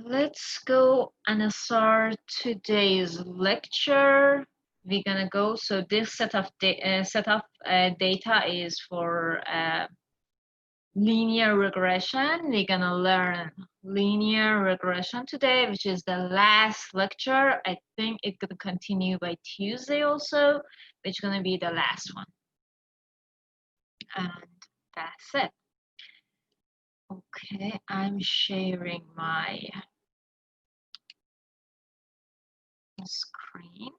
Let's go and start today's lecture. We're gonna go. So this set of data is for linear regression. We're gonna learn linear regression today, which is the last lecture. I think it's gonna continue by Tuesday also, which is gonna be the last one. And that's it. Okay, I'm sharing my screen.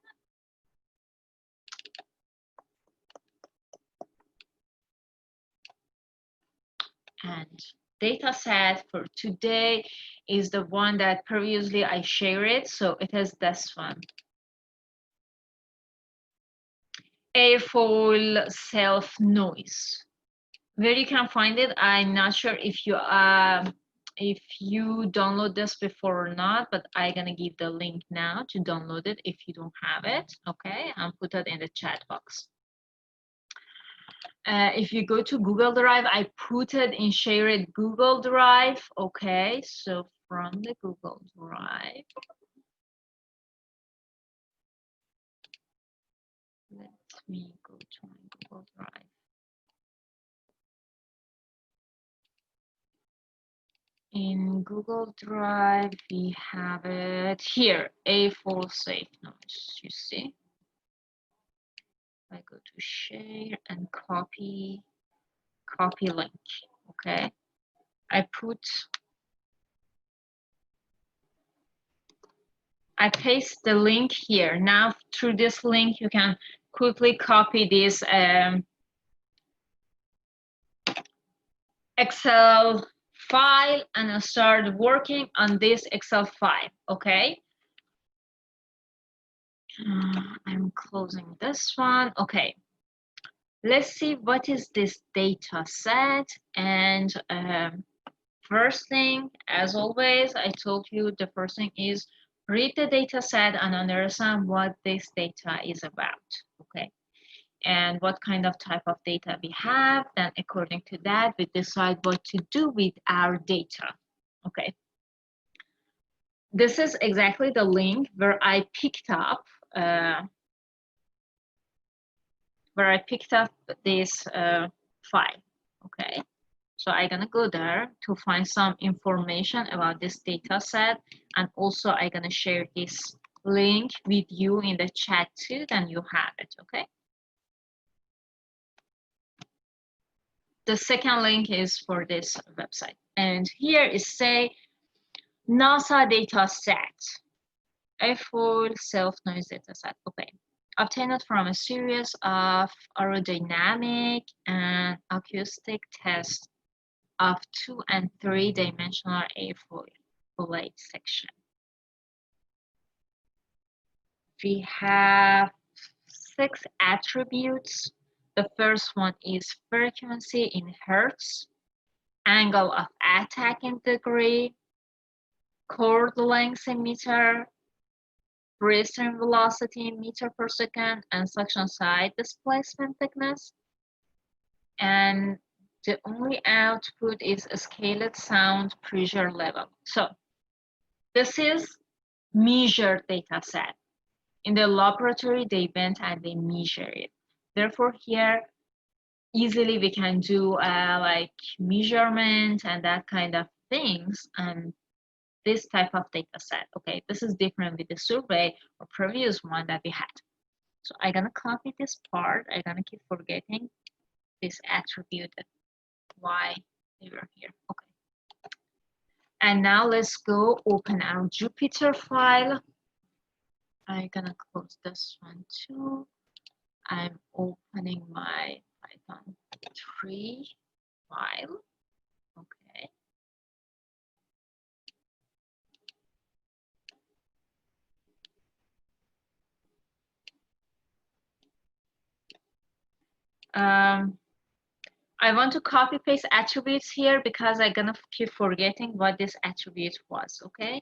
And data set for today is the one that previously I shared. So it is this one. Airfoil self noise. Where you can find it, I'm not sure if you download this before or not, but I'm gonna give the link now to download it if you don't have it. Okay, and put it in the chat box. If you go to Google Drive, I put it in shared Google Drive. Okay, so from the Google Drive, let me go to my Google Drive. In Google Drive, we have it here, A4 safe notes, you see. I go to share and copy link, okay? I paste the link here. Now through this link, you can quickly copy this Excel file and start working on this Excel file, okay? I'm closing this one. Okay, let's see what is this data set. And first thing, as always, I told you the first thing is read the data set and understand what this data is about, okay? And what kind of type of data we have. Then according to that, we decide what to do with our data, okay? This is exactly the link where I picked up this file, okay? So I'm gonna go there to find some information about this data set, and also I'm gonna share this link with you in the chat too, then you have it, okay? The second link is for this website, and here is say NASA data set, a full self-noise data set, okay? Obtained from a series of aerodynamic and acoustic tests of 2- and 3-dimensional airfoil blade section. We have 6 attributes. The first one is frequency in hertz, angle of attack in degree, chord length in meter, breasting velocity in meter per second, and suction side displacement thickness. And the only output is a scaled sound pressure level. So this is measured data set. In the laboratory, they went and they measure it. Therefore, here, easily we can do like measurement and that kind of things. And this type of data set, okay, this is different with the survey or previous one that we had. So I'm gonna copy this part. I'm gonna keep forgetting this attribute, why they were here, okay. And now let's go open our Jupyter file. I'm gonna close this one too. I'm opening my Python 3 file, okay. I want to copy paste attributes here because I'm gonna keep forgetting what this attribute was, okay?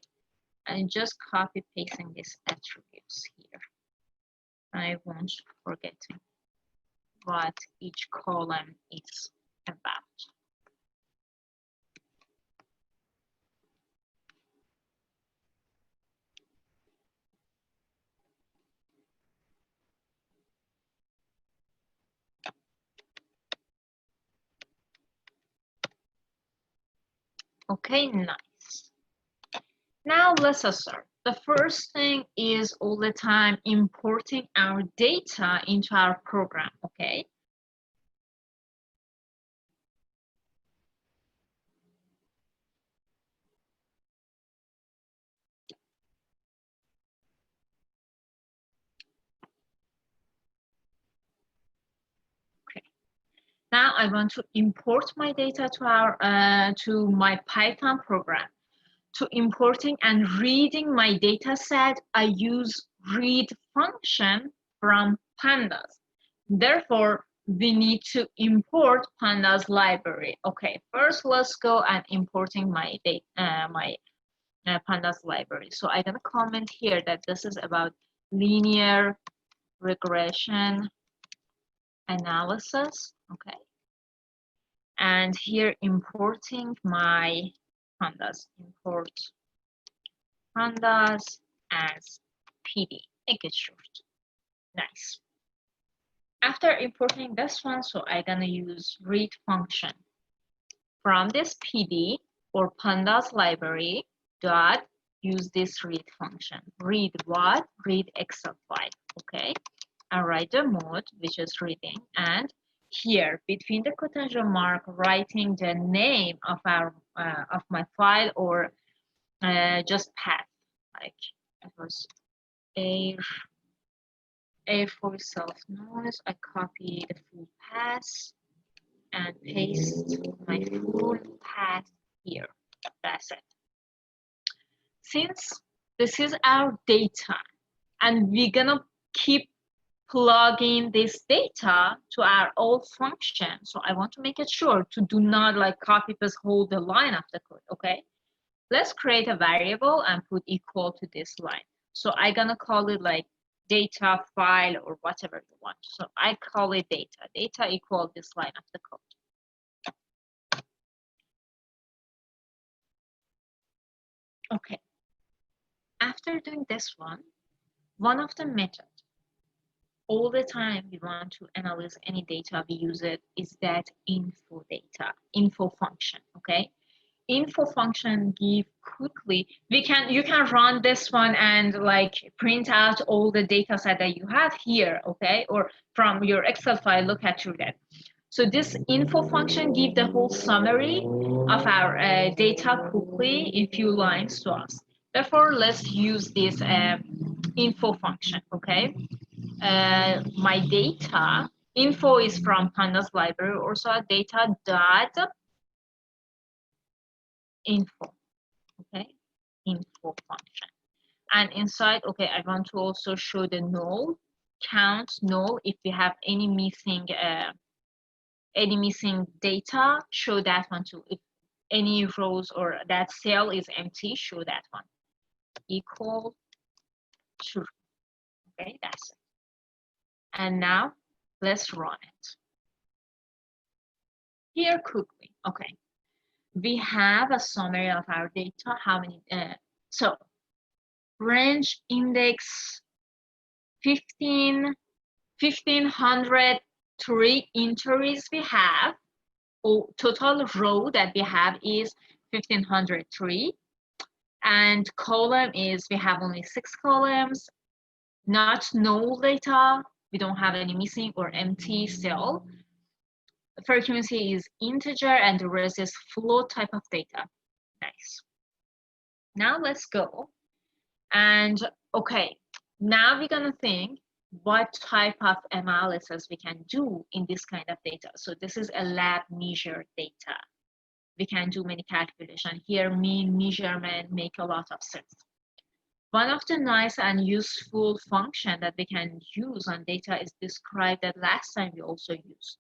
I'm just copy pasting these attributes here. I won't forgetting what each column is about. Okay, nice. Now let's start. The first thing is all the time importing our data into our program, okay? Okay. Now I want to import my data to our to my Python program. To importing and reading my data set, I use read function from pandas. Therefore, we need to import pandas library. Okay, first let's go and importing my data, my pandas library. So I'm gonna comment here that this is about linear regression analysis. Okay, and here importing my pandas, import pandas as PD. Make it short. Nice. After importing this one, so I'm gonna use read function from this PD or pandas library dot use this read function. Read what? Read Excel file. Okay. And write the mode, which is reading, and here between the quotation mark, writing the name of our of my file or just path, like it was a for self noise. I copy the full path and paste my full path here. That's it. Since this is our data and we're gonna keep plugging this data to our old function, so I want to make it sure to do not like copy paste whole the line of the code. Okay, let's create a variable and put equal to this line. So I'm gonna call it like data file or whatever you want. So I call it data. Data equal this line of the code. Okay. After doing this one of the methods, all the time we want to analyze any data we use it is that info data, info function, okay? Info function give quickly, you can run this one and like print out all the data set that you have here, okay? Or from your Excel file, look at through that. So this info function give the whole summary of our data quickly in few lines to us. Therefore, let's use this info function, okay? My data, info is from pandas library, also data dot info, okay? Info function. And inside, okay, I want to also show the null, count null if we have any missing data, show that one too. If any rows or that cell is empty, show that one. Equal true. Okay, that's it. And now let's run it. Here quickly. Okay. We have a summary of our data. How many? So range index 1503 entries we have. Or total row that we have is 1503. And column is we have only 6 columns. Not null data. We don't have any missing or empty cell. The frequency is integer and the rest is float type of data. Nice. Now let's go. And okay, now we're gonna think what type of analysis we can do in this kind of data. So this is a lab measured data. We can do many calculations. Here, mean measurement make a lot of sense. One of the nice and useful function that we can use on data is describe that last time we also used.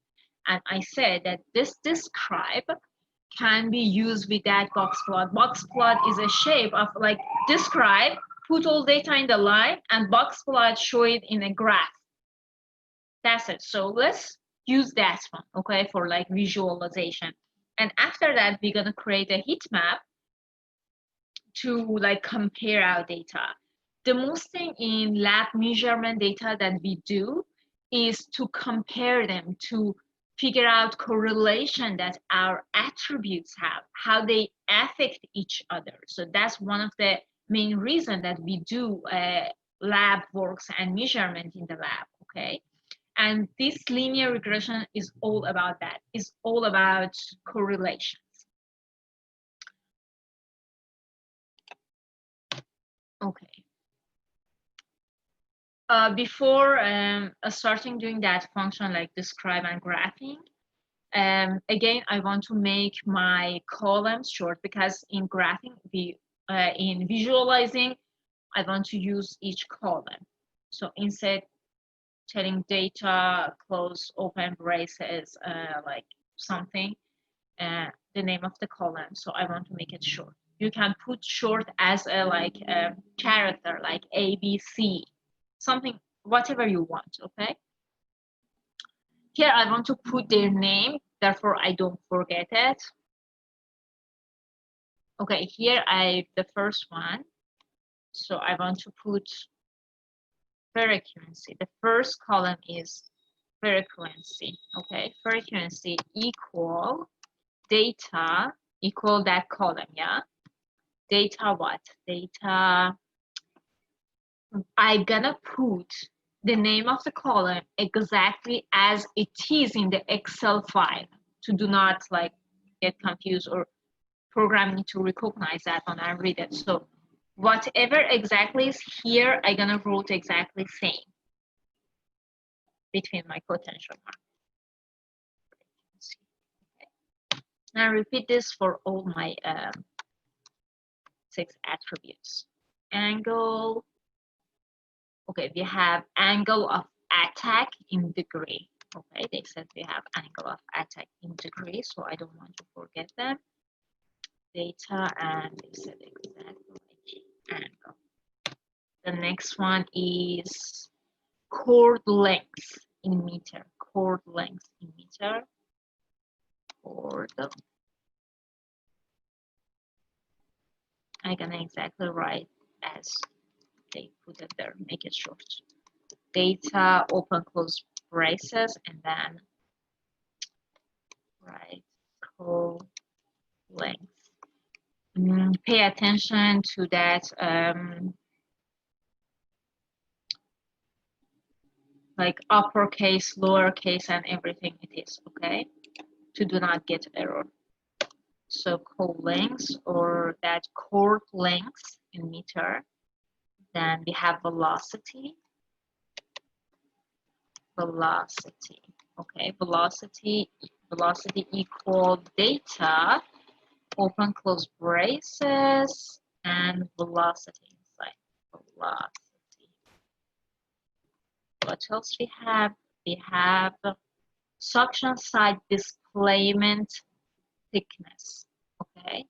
And I said that this describe can be used with that box plot. Box plot is a shape of like describe, put all data in the line, and box plot show it in a graph. That's it. So let's use that one, okay, for like visualization. And after that, we're gonna create a heat map to like compare our data. The most thing in lab measurement data that we do is to compare them to figure out correlation that our attributes have, how they affect each other. So that's one of the main reasons that we do lab works and measurement in the lab, okay? And this linear regression is all about that. It's all about correlations. Okay. Before starting doing that function like describe and graphing, again, I want to make my columns short because in graphing, in visualizing, I want to use each column. So instead telling data, close, open braces, like something, the name of the column. So I want to make it short. You can put short as a character, like A, B, C, something, whatever you want, okay? Here I want to put their name, therefore I don't forget it. Okay, here the first one. So I want to put frequency. The first column is frequency, okay? Frequency equal data equal that column, yeah? Data what? Data, I'm gonna put the name of the column exactly as it is in the Excel file to do not like get confused or program need to recognize that when I read it. So whatever exactly is here, I'm gonna write exactly same between my potential mark. Okay. Now repeat this for all my 6 attributes. Angle. Okay, we have angle of attack in degree. Okay, they said we have angle of attack in degree, so I don't want to forget them. Data, and they said exactly angle. The next one is chord length in meter. Chord length in meter. Chord. I'm gonna exactly write as they put it there, make it short. Data, open close braces, and then write chord length. Pay attention to that like uppercase, lowercase, and everything it is, okay? To do not get error. So chord length or that chord length in meter. Then we have velocity. Velocity. Okay, velocity equal data, open close braces, and velocity inside. Velocity. What else we have? We have suction side displacement thickness. Okay,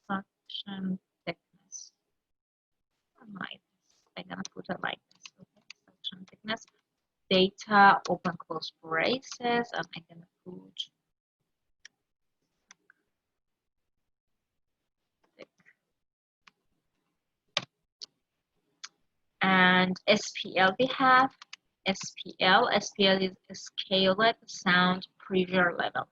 suction thickness. Like this. I'm gonna put it like this. Okay, suction thickness. Data, open close braces, and I'm gonna put thick. And SPL we have. SPL is scaled sound pressure level.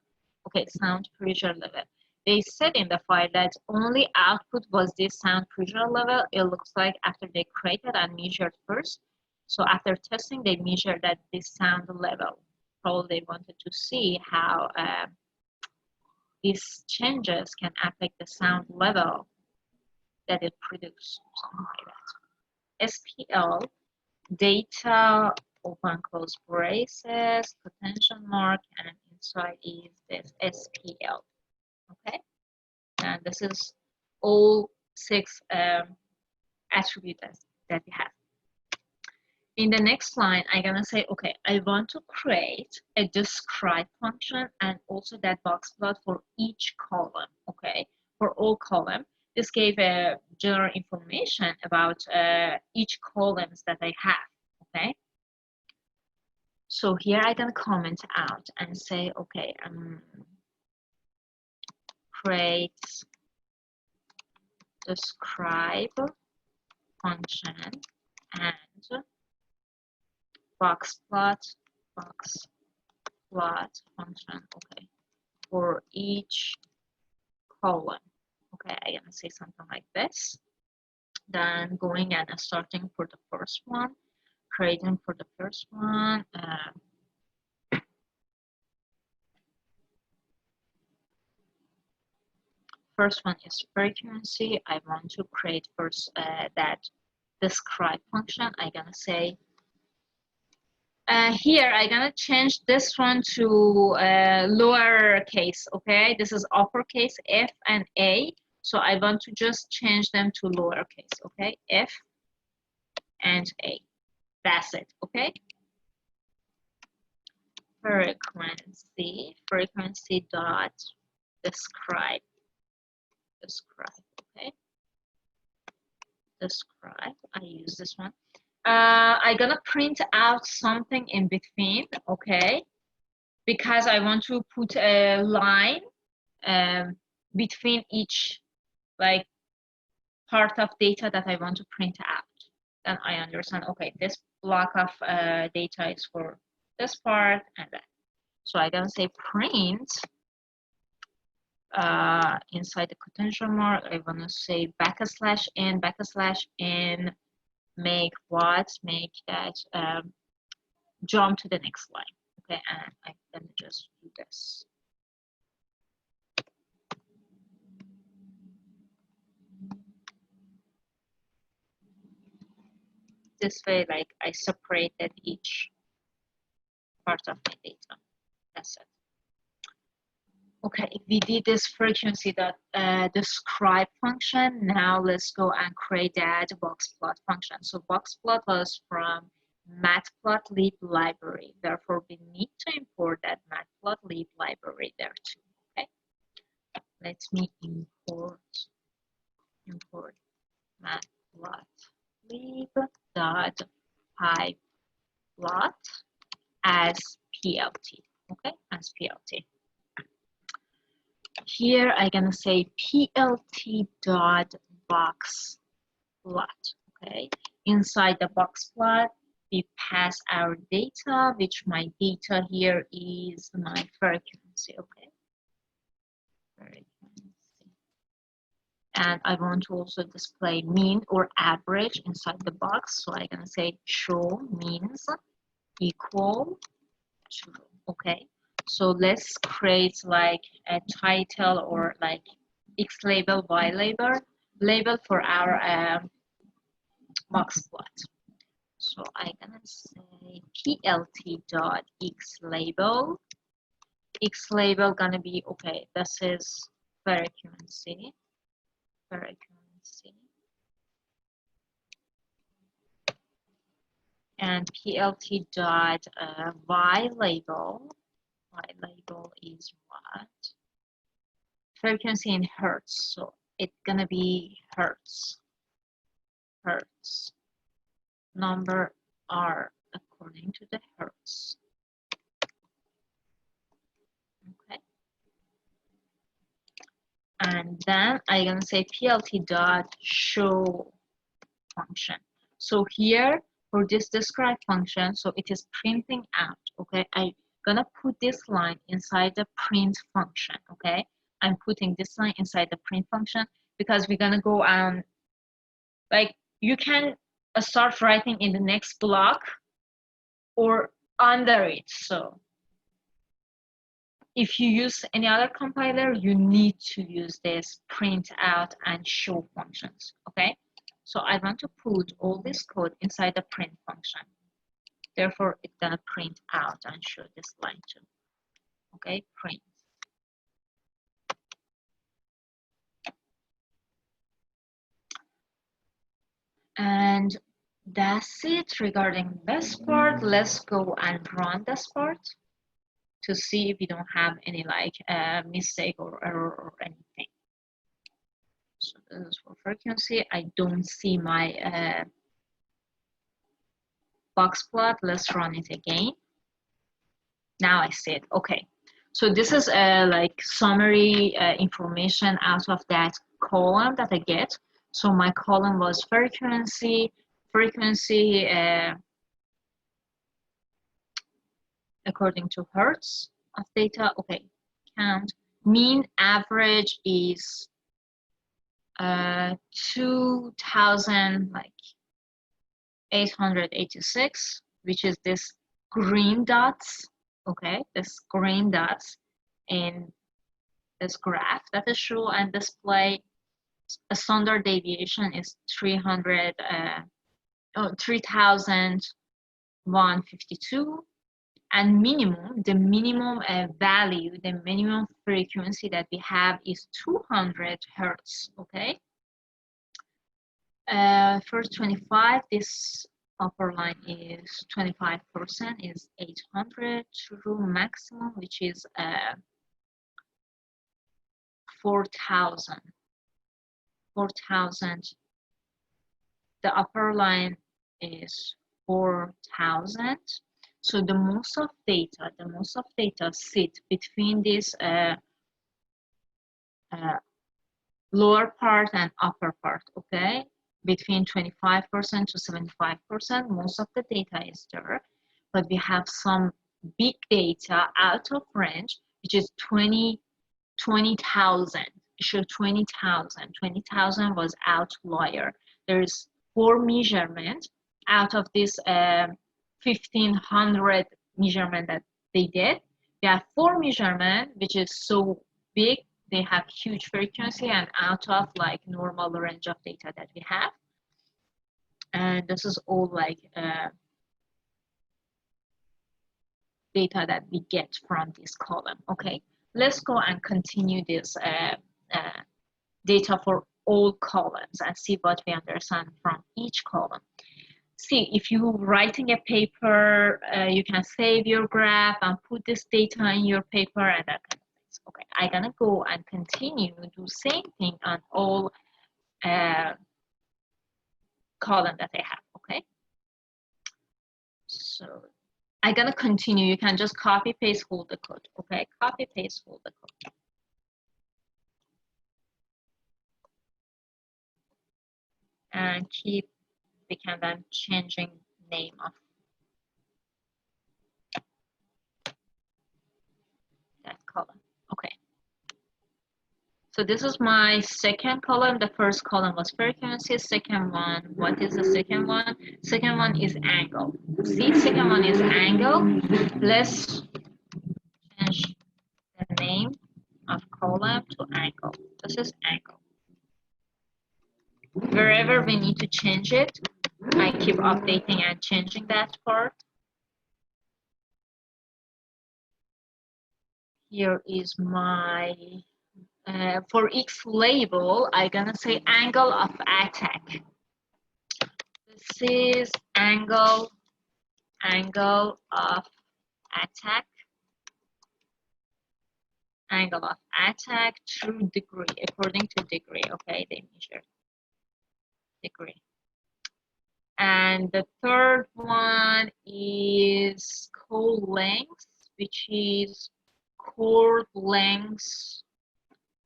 Okay, sound pressure level. They said in the file that only output was this sound pressure level. It looks like after they created and measured first. So after testing, they measured that this sound level. Probably they wanted to see how these changes can affect the sound level that it produces, something like that. SPL, data, open close braces, potential mark, and inside is this SPL. Okay, and this is all 6 attributes that we have. In the next line, I'm gonna say, okay, I want to create a describe function and also that box plot for each column, okay, for all column. This gave a general information about each columns that I have, okay. So here I can comment out and say, okay, create describe function and box plot plot function, okay, for each column. Okay, I'm gonna say something like this. Then going and starting for the first one, creating for the first one. First one is frequency. I want to create first that describe function. I'm gonna say here I'm gonna change this one to lowercase. Okay, this is uppercase F and A. So I want to just change them to lowercase. Okay, F and A. That's it. Okay. Frequency dot describe. Okay, describe. I use this one. I'm gonna print out something in between, okay, because I want to put a line between each like part of data that I want to print out. Then I understand, okay, this block of data is for this part and that. So I'm gonna say print inside the quotation mark. I want to say /n make what, make that jump to the next line. Okay, and I can just do this. This way, like I separated each part of my data. That's it. Okay, we did this frequency dot describe function. Now let's go and create that boxplot function. So boxplot was from matplotlib library. Therefore, we need to import that matplotlib library there too. Okay, let me import matplotlib dot pyplot as plt. Okay, as plt. Here I'm gonna say plt dot box plot. Okay, inside the box plot we pass our data, which my data here is my frequency. Okay, frequency. And I want to also display mean or average inside the box. So I'm gonna say show means equal to. Okay, so let's create like a title or like X label, Y label for our box plot. So I'm gonna say plt dot X label. X label gonna be, okay, this is frequency. And plt dot Y label is what? Frequency in hertz, so it's gonna be hertz. Number are according to the hertz. Okay. And then I'm gonna say plt dot show function. So here for this describe function, so it is printing out. Okay, I'm gonna put this line inside the print function. Okay, I'm putting this line inside the print function because we're gonna go on, like you can start writing in the next block or under it. So if you use any other compiler, you need to use this print out and show functions. Okay, so I want to put all this code inside the print function. Therefore, it's gonna print out and show this line too. Okay, print. And that's it regarding this part. Let's go and run this part to see if we don't have any like mistake or error or anything. So this is for frequency. I don't see my box plot. Let's run it again. Now I see it. Okay. So this is like summary information out of that column that I get. So my column was frequency according to hertz, of data. Okay, count. Mean average is 2,000 like 886, which is this green dots. Okay, this green dots in this graph that is show and display. A standard deviation is 3,152, and minimum, the minimum value, the minimum frequency that we have is 200 hertz. Okay. First 25, this upper line is 25% is 800 to maximum, which is 4,000. 4,000. The upper line is 4,000. So the most of data sit between this lower part and upper part. Okay, between 25% to 75%. Most of the data is there, but we have some big data out of range, which is 20,000. Show 20,000. 20,000 was outlier. There's 4 measurements out of this 1,500 measurement that they did. They have 4 measurements, which is so big. They have huge frequency and out of like normal range of data that we have. And this is all like data that we get from this column. Okay, let's go and continue this data for all columns and see what we understand from each column. See, if you're writing a paper, you can save your graph and put this data in your paper and that kind of things. Okay, I'm gonna go and continue do same thing on all column that I have. Okay, so I'm gonna continue. You can just copy paste hold the code. Okay, copy paste hold the code. And keep, we can then changing name of that column. Okay. So this is my second column. The first column was frequency. Second one, what is the second one? Second one is angle. See, second one is angle. Let's change the name of column to angle. This is angle. Wherever we need to change it, I keep updating and changing that part. Here is my, for each label, I'm gonna say angle of attack. This is angle of attack. Angle of attack through degree, according to degree. Okay, they measure degree. And the third one is chord length, which is chord length.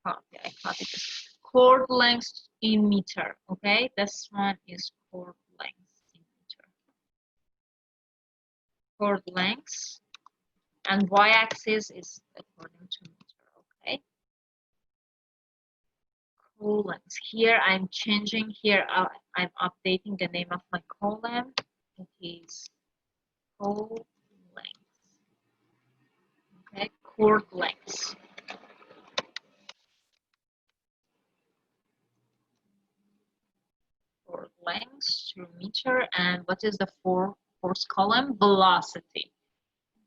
Okay, I copied this. Chord length in meter. Okay, this one is chord length in meter. Chord length, and y-axis is according to meter. Okay. Chord length. Here I'm changing. Here I'm updating the name of my column. It is chord length. Okay, chord length. Chord length through meter. And what is the fourth column? Velocity.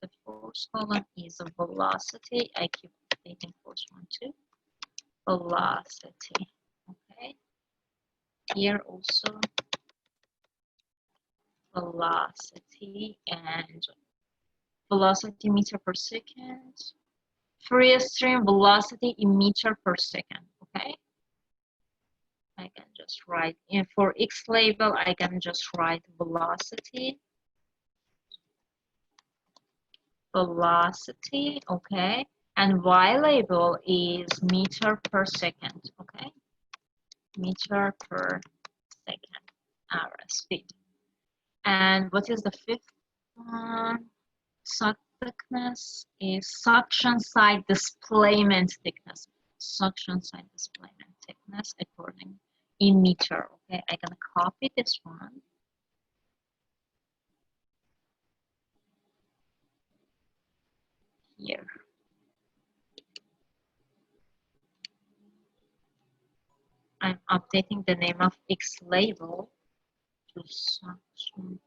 The fourth column is a velocity. I keep updating fourth one too. Velocity. Okay. Here also velocity and velocity meter per second. Free stream velocity in meter per second. Okay. I can just write in for X label. I can just write velocity. Velocity. Okay. And Y label is meter per second. Okay. Meter per second. Our speed. And what is the fifth one? thickness is suction side displacement thickness. Suction side displacement thickness according in meter. Okay, I'm gonna copy this one. Here. I'm updating the name of X label to suction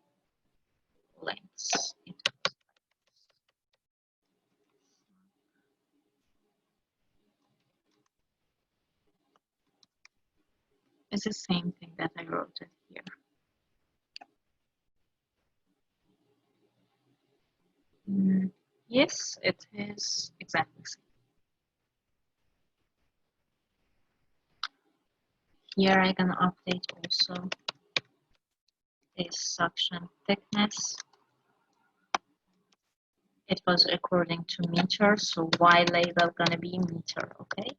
lengths. It's the same thing that I wrote it here. Yes, it is exactly the same. Here I can update also this suction thickness. It was according to meter, so Y label gonna be meter, okay?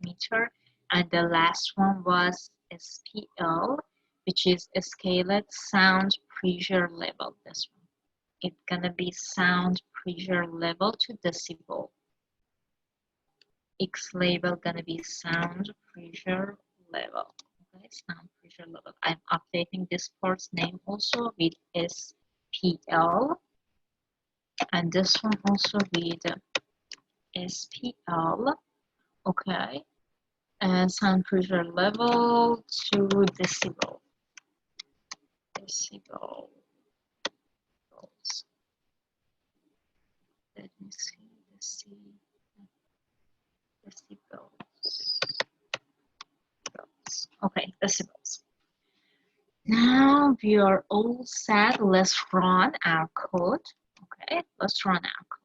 Meter. And the last one was SPL, which is a scaled sound pressure level. This one. It's gonna be sound pressure level to decibel. X label gonna be sound pressure level. Okay, sound pressure level. I'm updating this course name also with SPL, and this one also with SPL. Okay, and sound pressure level to decibel. Decibel. Let me see. Decibels. Okay, decibels. Now we are all set. Let's run our code. Okay, let's run our code.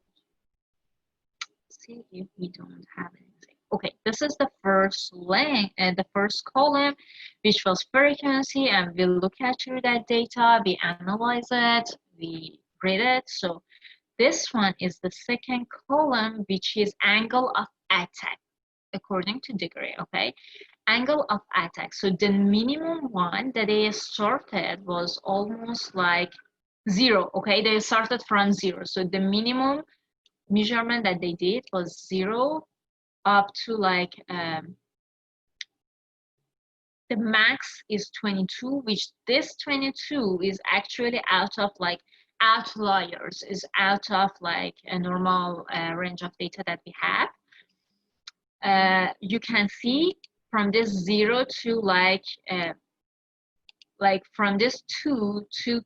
See if we don't have anything. Okay, this is the first lane and the first column, which was frequency, and we look at through that data, we analyze it, we read it. So this one is the second column, which is angle of attack according to degree. Okay, angle of attack. So the minimum one that they started was almost like 0. Okay, they started from 0. So the minimum measurement that they did was 0 up to like the max is 22, which this 22 is actually out of like outliers, is out of like a normal range of data that we have. You can see from this 0 to like from this 2 to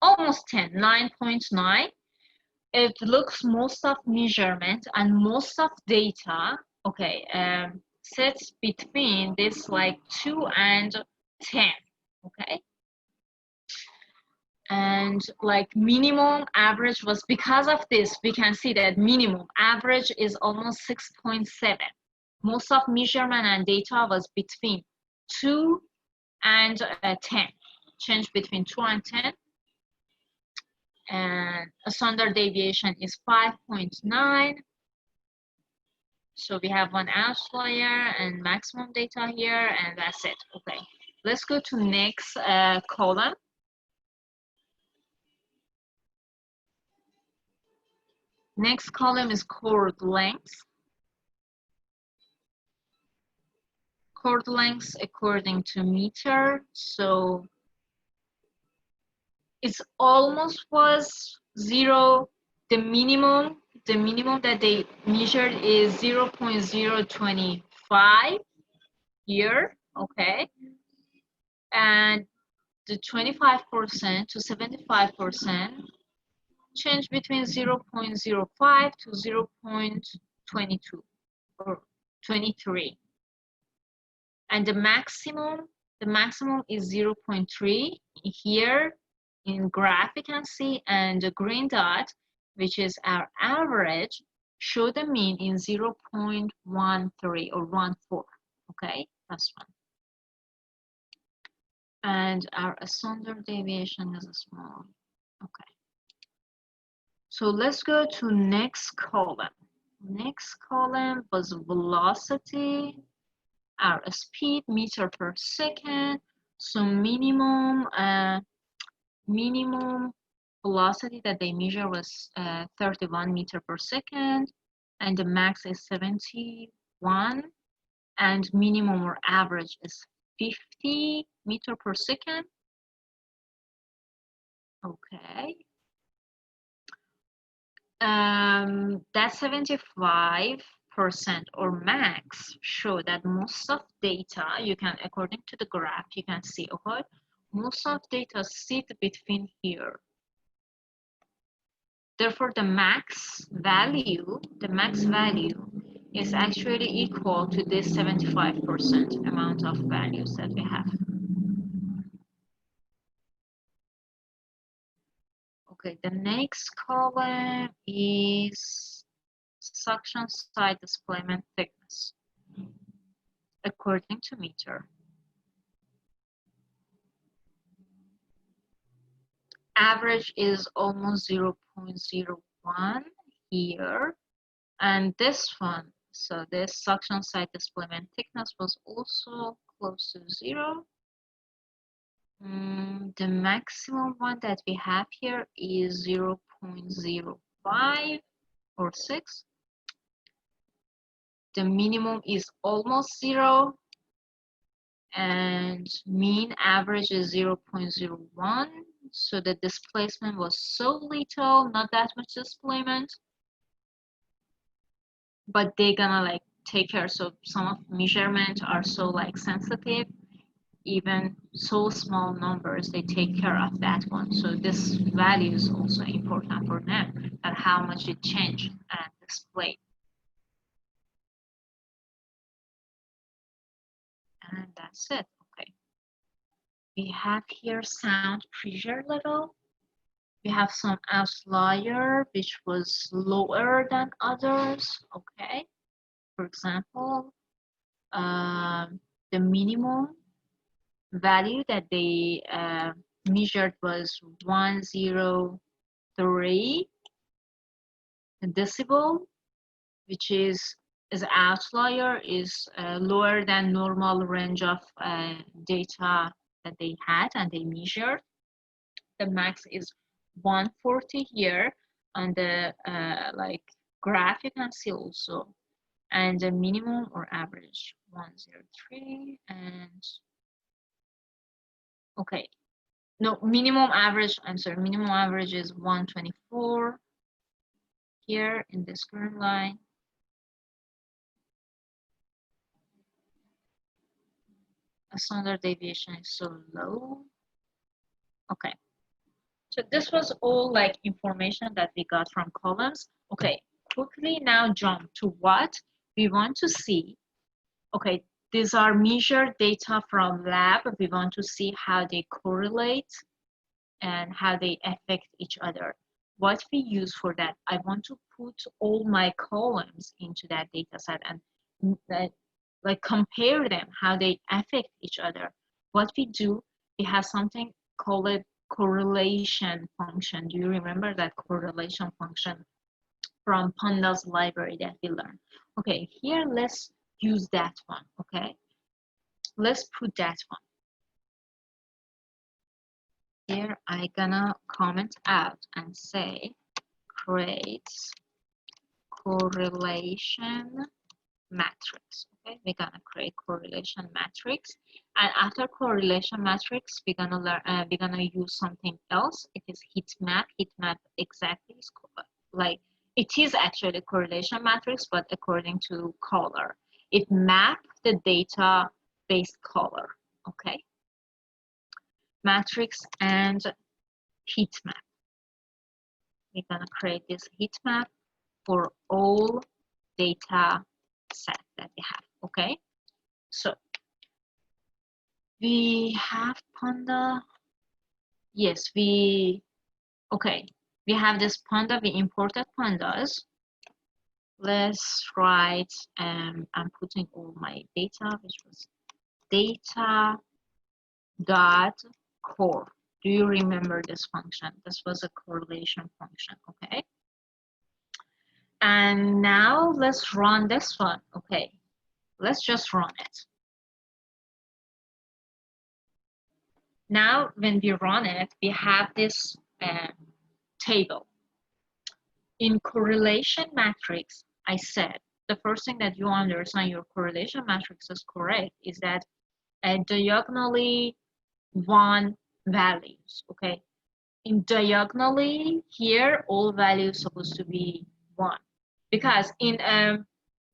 almost 10, 9.9. It looks most of measurement and most of data, okay, sits between this like 2 and 10, okay? And like minimum average was, because of this, we can see that minimum average is almost 6.7. Most of measurement and data was between 2 and 10, change between 2 and 10. And a standard deviation is 5.9. So we have one outlier and maximum data here, and that's it. Okay, let's go to next column. Next column is chord length. Chord length according to meter. So it's almost was 0. The minimum that they measured is 0.025 here, okay? And the 25% to 75% change between 0.05 to 0.22 or 23. And the maximum is 0.3 here in graph you can see, and the green dot, which is our average, show the mean in 0.13 or 14. Okay, that's one. And our standard deviation is small. Okay. So let's go to next column. Next column was velocity, our speed, meter per second. So minimum velocity that they measure was 31 meter per second, and the max is 71, and minimum or average is 50 meter per second. Okay. That 75% or max show that most of data, you can, according to the graph, you can see, okay, most of data sit between here. Therefore, the max value is actually equal to this 75% amount of values that we have. Okay, the next column is suction side displacement thickness according to meter. Average is almost 0.01 here, and this one, so this suction side displacement thickness was also close to 0. The maximum one that we have here is 0.05 or 6. The minimum is almost 0, and mean average is 0.01. So the displacement was so little, not that much displacement, but they're gonna like take care. So some of measurements are so like sensitive, even so small numbers, they take care of that one. So this value is also important for them, and how much it changed and displayed. And that's it. Okay. We have here sound pressure level. We have some outlier which was lower than others. Okay. For example, the minimum value that they measured was 103 decibel, which is outlier, is lower than normal range of data that they had and they measured. The max is 140 here on the like graph you can see also, and the minimum or average 103. And okay, no, minimum average, I'm sorry, minimum average is 124 here in this current line. A standard deviation is so low. Okay, so this was all like information that we got from columns. Okay, quickly now jump to what we want to see. Okay, these are measured data from lab. We want to see how they correlate and how they affect each other. What we use for that, I want to put all my columns into that data set and like compare them, how they affect each other. What we do, we have something called a correlation function. Do you remember that correlation function from Pandas library that we learned? Okay, here let's use that one, okay? Let's put that one. Here I gonna comment out and say create correlation matrix. Okay, we're gonna create correlation matrix, and after correlation matrix, we're gonna learn. We're gonna use something else. It is Heatmap. Heatmap exactly is like it is actually correlation matrix, but according to color, it maps the data based color. Okay, matrix and heat map. We're gonna create this heat map for all data set that we have. Okay, so we have Panda. Yes, okay, we have this Panda. We imported Pandas. Let's write, I'm putting all my data, which was data dot core. Do you remember this function? This was a correlation function, okay? And now let's run this one, okay? Let's just run it. Now, when we run it, we have this table. In correlation matrix, I said, the first thing that you understand your correlation matrix is correct is that diagonally one values, okay? In diagonally here, all values supposed to be one. Because in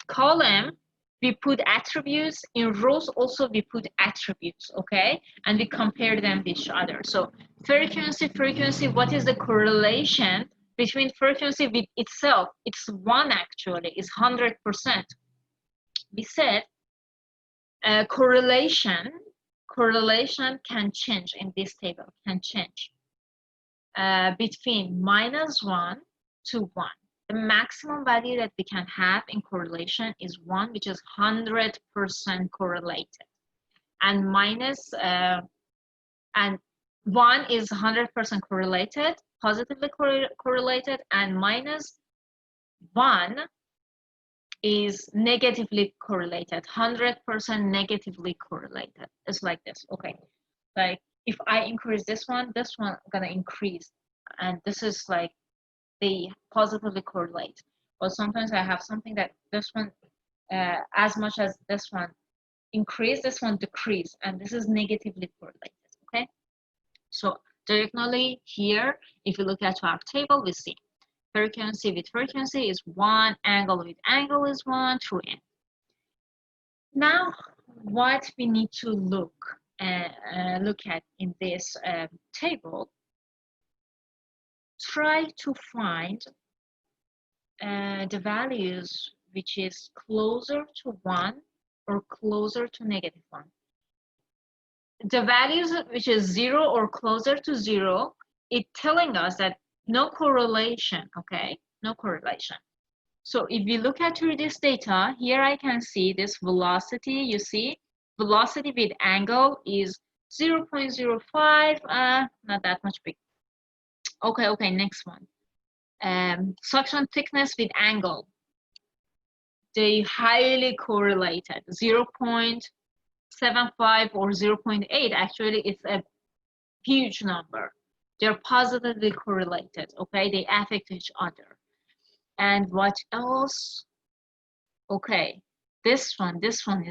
column, we put attributes. In rows also we put attributes, okay? And we compare them with each other. So frequency, what is the correlation between frequency with itself? It's one actually, it's 100%. We said correlation can change in this table, can change between -1 to 1. The maximum value that we can have in correlation is 1, which is 100% correlated. And and 1 is 100% correlated, positively correlated, and -1 is negatively correlated, 100% negatively correlated. It's like this, okay? Like if I increase this one gonna increase, and this is like they positively correlate. But sometimes I have something that this one, as much as this one increase, this one decrease, and this is negatively correlated, okay? So diagonally here, if you look at our table, we see frequency with frequency is 1, angle with angle is 1, through n. Now, what we need to look at in this table, try to find the values which is closer to 1 or closer to -1. The values which is 0 or closer to 0, it's telling us that no correlation, okay? No correlation. So if we look at through this data, here I can see this velocity, you see, velocity with angle is 0.05, not that much big. Okay, next one. Suction thickness with angle. They highly correlated, 0.75 or 0.8. Actually, it's a huge number. They're positively correlated, okay? They affect each other. And what else? Okay, this one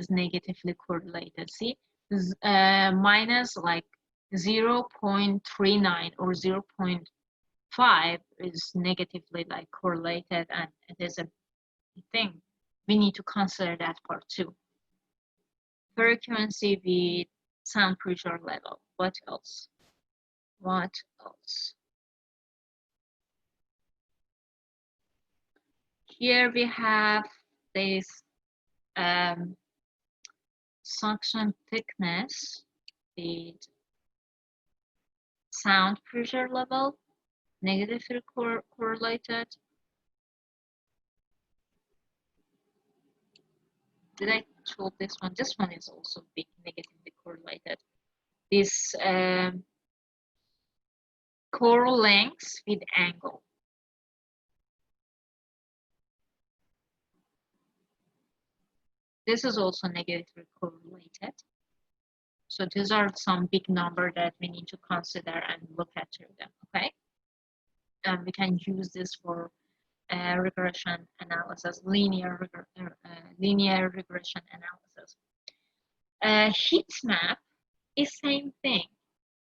is negatively correlated. See, minus like 0.39 or 0.5 is negatively like correlated, and it is a thing. We need to consider that part too. Frequency with sound pressure level. What else? What else? Here we have this suction thickness with sound pressure level, negatively correlated. Did I told this one? This one is also big negatively correlated. This core length with angle. This is also negatively correlated. So these are some big number that we need to consider and look at through them, okay? And we can use this for regression analysis, linear regression analysis. Heatmap is same thing,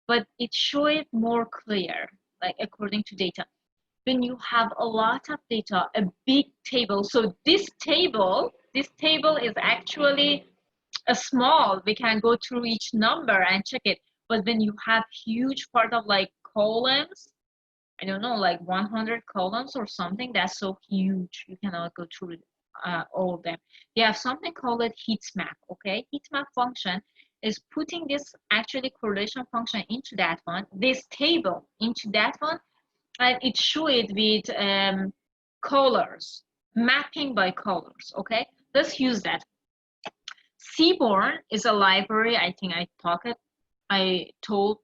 but it shows it more clear, like according to data. When you have a lot of data, a big table. So this table is actually a small. We can go through each number and check it. But when you have huge part of like columns, I don't know, like 100 columns or something, that's so huge. You cannot go through all of them. You have something called a heat map, okay? Heat map function is putting this actually correlation function into that one, this table into that one, and it show it with colors, mapping by colors, okay? Let's use that. Seaborn is a library. I think I told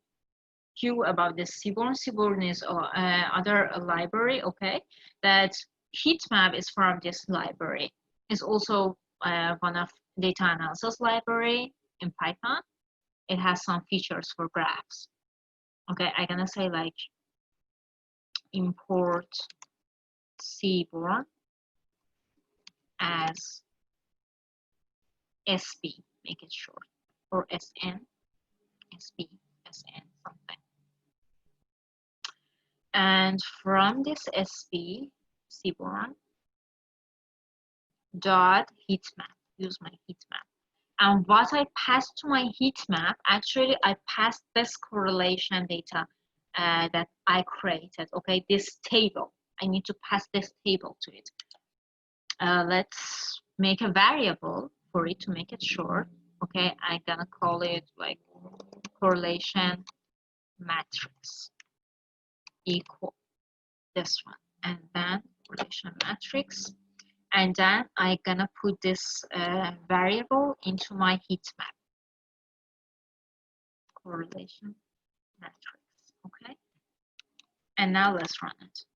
you about this Seaborn. Seaborn is other library, okay? That Heatmap is from this library. It's also one of data analysis library in Python. It has some features for graphs. Okay, I'm gonna say like import seaborn as SB, make it short, or SN, SB, SN, something. And from this SB, seaborn dot heat map, use my heat map. And what I pass to my heat map, actually I passed this correlation data that I created, okay, this table. I need to pass this table to it. Let's make a variable for it to make it short. Okay, I'm gonna call it like correlation matrix equal this one, and then correlation matrix, and then I'm gonna put this variable into my heat map, correlation matrix. Okay, and now let's run it.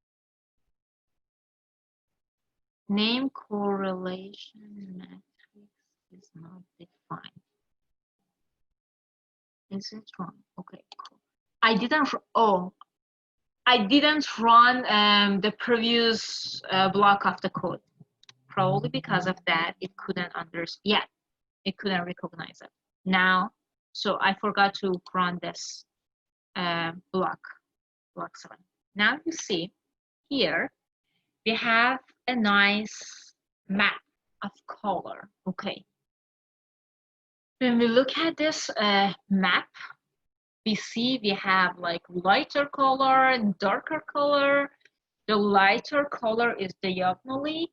Name correlation matrix is not defined. Is it wrong? Okay, cool. I didn't run the previous block of the code. Probably because of that, it couldn't understand. Yeah, it couldn't recognize it. Now, so I forgot to run this block 7. Now you see here we have a nice map of color. Okay. When we look at this map, we see we have like lighter color and darker color. The lighter color is diagonally.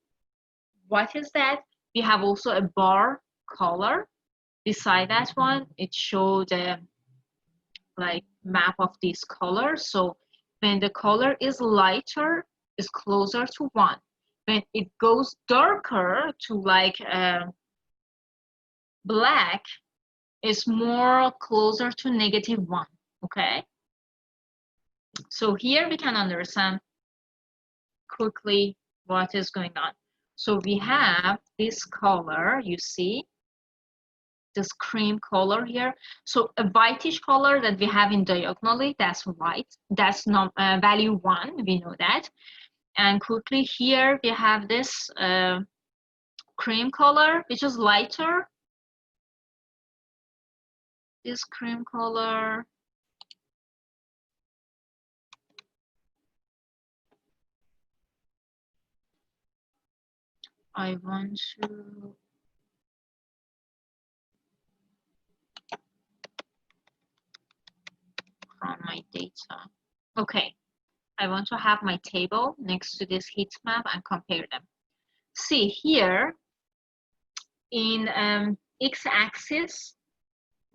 What is that? We have also a bar color. Beside that one, it showed a like map of these colors. So when the color is lighter, is closer to 1. When it goes darker to like black, is more closer to -1. Okay. So here we can understand quickly what is going on. So we have this color, you see, this cream color here. So a whitish color that we have in diagonally, that's white. That's not value 1, we know that. And quickly here we have this cream color, which is lighter. This cream color. I want to run my data. Okay, I want to have my table next to this heat map and compare them. See here in x-axis,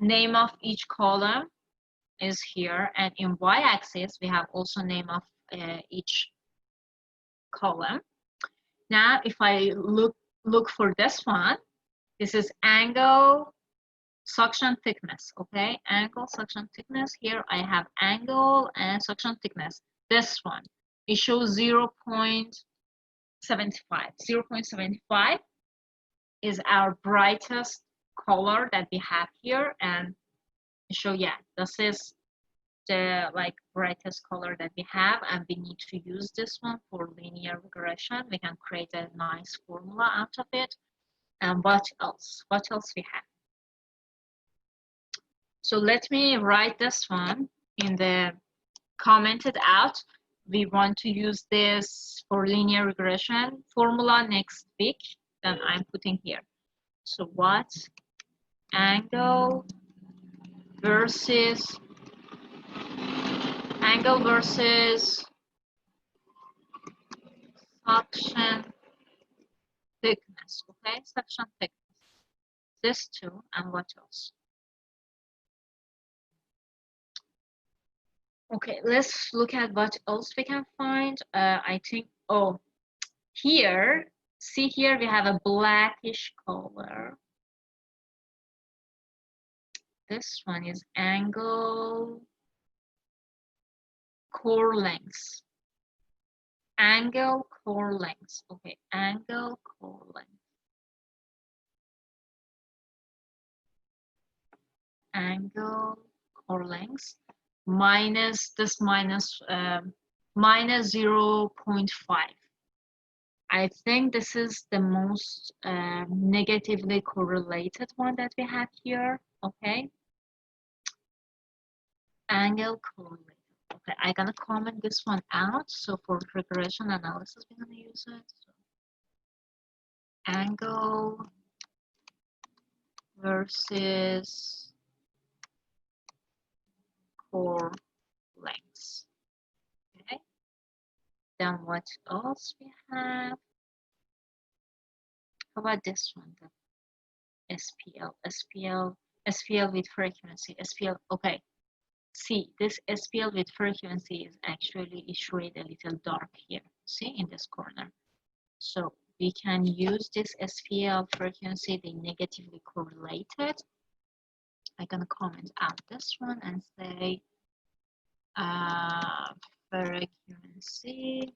name of each column is here, and in y-axis we have also name of each column. Now if I look for this one, this is angle suction thickness. Okay, angle suction thickness. Here I have angle and suction thickness. This one, it shows 0.75. 0.75 is our brightest color that we have here, and show, yeah, this is the like brightest color that we have, and we need to use this one for linear regression. We can create a nice formula out of it. And what else we have? So let me write this one in the commented out. We want to use this for linear regression formula next week. Then I'm putting here. So what angle versus suction thickness. Okay, suction thickness. This two, and what else? Okay, let's look at what else we can find. I think, oh, here, see here we have a blackish color. This one is angle core length. Angle core length. Okay, angle core length. Angle core length minus this minus minus 0.5. I think this is the most negatively correlated one that we have here. Okay, angle correlated. Okay, I'm gonna comment this one out. So for regression analysis, we're gonna use it. So angle versus core lengths. Okay. Then what else we have? How about this one? The SPL with frequency. SPL. Okay. See, this SPL with frequency is actually shaded a little dark here. See in this corner. So we can use this SPL frequency, they negatively correlated. I'm gonna comment out this one and say frequency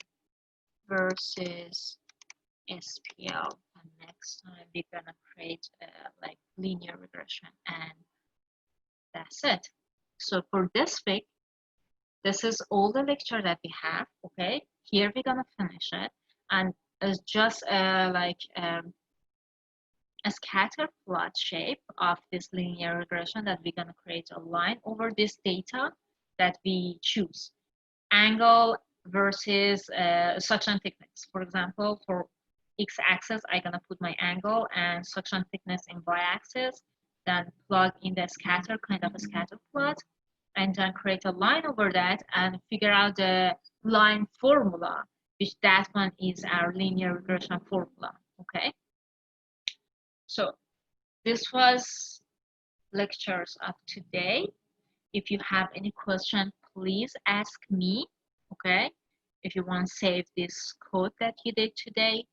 versus SPL. And next time we're gonna create like linear regression, and that's it. So for this week, this is all the lecture that we have. Okay, here we're gonna finish it, and it's just a scatter plot shape of this linear regression that we're gonna create a line over this data that we choose. Angle versus suction thickness. For example, for x-axis, I'm gonna put my angle and suction thickness in y-axis, then plug in the scatter, kind of a scatter plot, and then create a line over that and figure out the line formula, which that one is our linear regression formula, okay? So this was lectures of today. If you have any question, please ask me, okay? If you want to save this code that you did today,